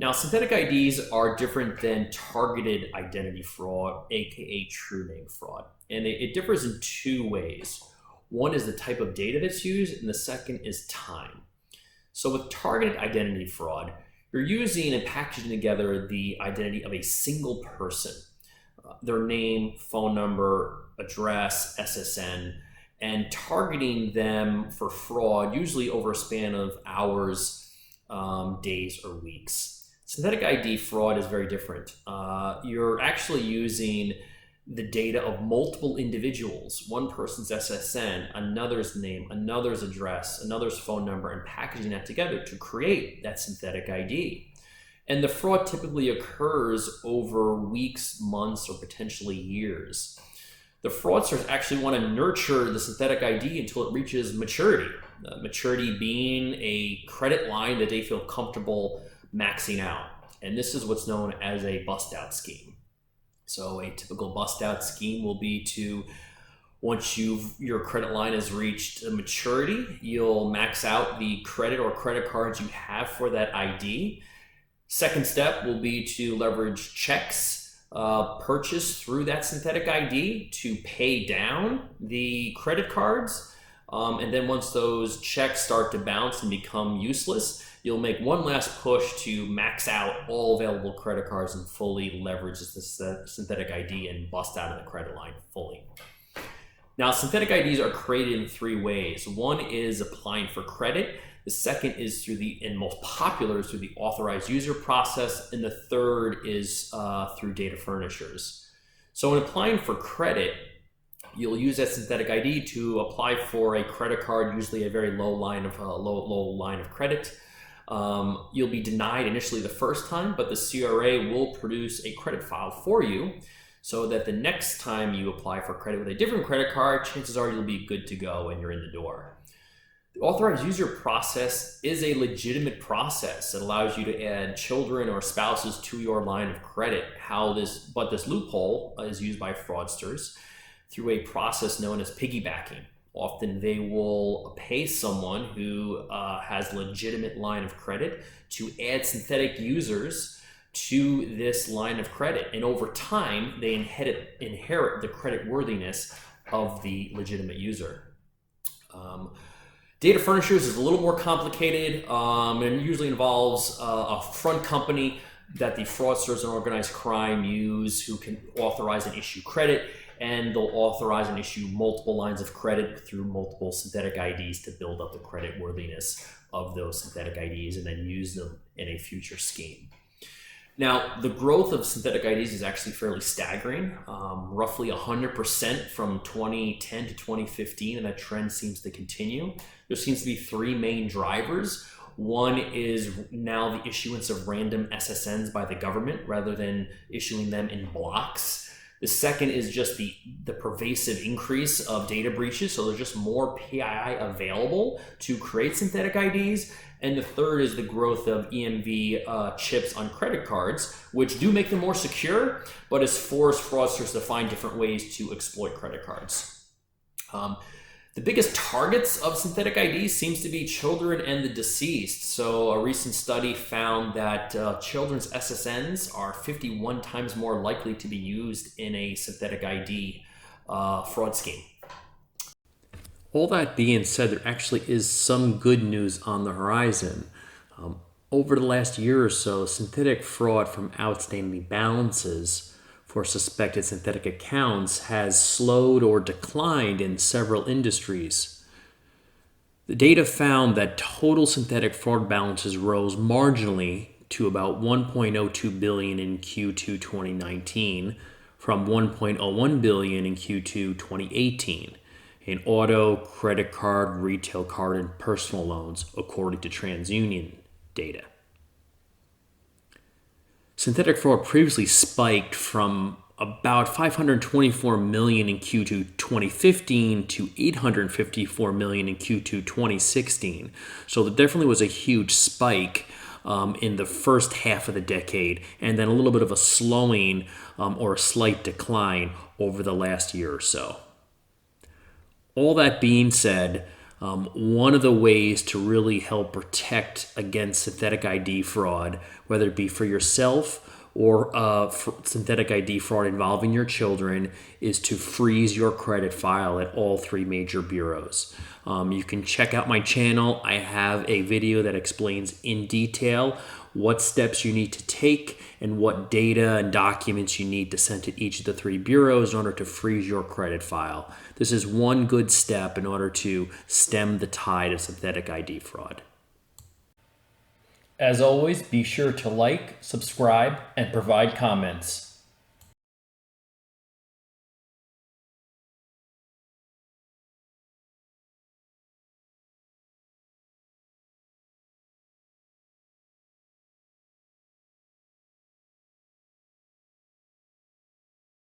Now, synthetic IDs are different than targeted identity fraud, aka true name fraud. And it differs in two ways. One is the type of data that's used, and the second is time. So with targeted identity fraud, you're using and packaging together the identity of a single person, their name, phone number, address, SSN, and targeting them for fraud, usually over a span of hours, days, or weeks. Synthetic ID fraud is very different. You're actually using the data of multiple individuals, one person's SSN, another's name, another's address, another's phone number, and packaging that together to create that synthetic ID. And the fraud typically occurs over weeks, months, or potentially years. The fraudsters actually want to nurture the synthetic ID until it reaches maturity. Maturity being a credit line that they feel comfortable maxing out. And this is what's known as a bust-out scheme. So a typical bust-out scheme will be to, once your credit line has reached maturity, you'll max out the credit or credit cards you have for that ID. Second step will be to leverage checks purchased through that synthetic ID to pay down the credit cards. And then once those checks start to bounce and become useless, you'll make one last push to max out all available credit cards and fully leverage the synthetic ID and bust out of the credit line fully. Now, synthetic IDs are created in three ways. One is applying for credit. The second is and most popular is through the authorized user process. And the third is through data furnishers. So when applying for credit, you'll use that synthetic ID to apply for a credit card, usually a very low line of credit. You'll be denied initially the first time, but the CRA will produce a credit file for you so that the next time you apply for credit with a different credit card, chances are you'll be good to go and you're in the door. The authorized user process is a legitimate process that allows you to add children or spouses to your line of credit. But this loophole is used by fraudsters through a process known as piggybacking. Often they will pay someone who has a legitimate line of credit to add synthetic users to this line of credit. And over time, they inherit the credit worthiness of the legitimate user. Data furnishers is a little more complicated and usually involves a front company that the fraudsters and organized crime use who can authorize and issue credit, and they'll authorize and issue multiple lines of credit through multiple synthetic IDs to build up the credit worthiness of those synthetic IDs and then use them in a future scheme. Now, the growth of synthetic IDs is actually fairly staggering, roughly 100% from 2010 to 2015, and that trend seems to continue. There seems to be three main drivers. One is now the issuance of random SSNs by the government rather than issuing them in blocks. The second is just the pervasive increase of data breaches, so there's just more PII available to create synthetic IDs. And the third is the growth of EMV chips on credit cards, which do make them more secure, but has forced fraudsters to find different ways to exploit credit cards. The biggest targets of synthetic IDs seems to be children and the deceased. So a recent study found that children's SSNs are 51 times more likely to be used in a synthetic ID fraud scheme. All that being said, there actually is some good news on the horizon. Over the last year or so, synthetic fraud from outstanding balances for suspected synthetic accounts has slowed or declined in several industries. The data found that total synthetic fraud balances rose marginally to about $1.02 billion in Q2 2019 from $1.01 billion in Q2 2018. In auto, credit card, retail card, and personal loans, according to TransUnion data. Synthetic fraud previously spiked from about $524 million in Q2 2015 to $854 million in Q2 2016. So there definitely was a huge spike in the first half of the decade, and then a little bit of a slowing or a slight decline over the last year or so. All that being said, One of the ways to really help protect against synthetic ID fraud, whether it be for yourself or for synthetic ID fraud involving your children, is to freeze your credit file at all three major bureaus. You can check out my channel. I have a video that explains in detail what steps you need to take and what data and documents you need to send to each of the three bureaus in order to freeze your credit file. This is one good step in order to stem the tide of synthetic ID fraud. As always, be sure to like, subscribe, and provide comments.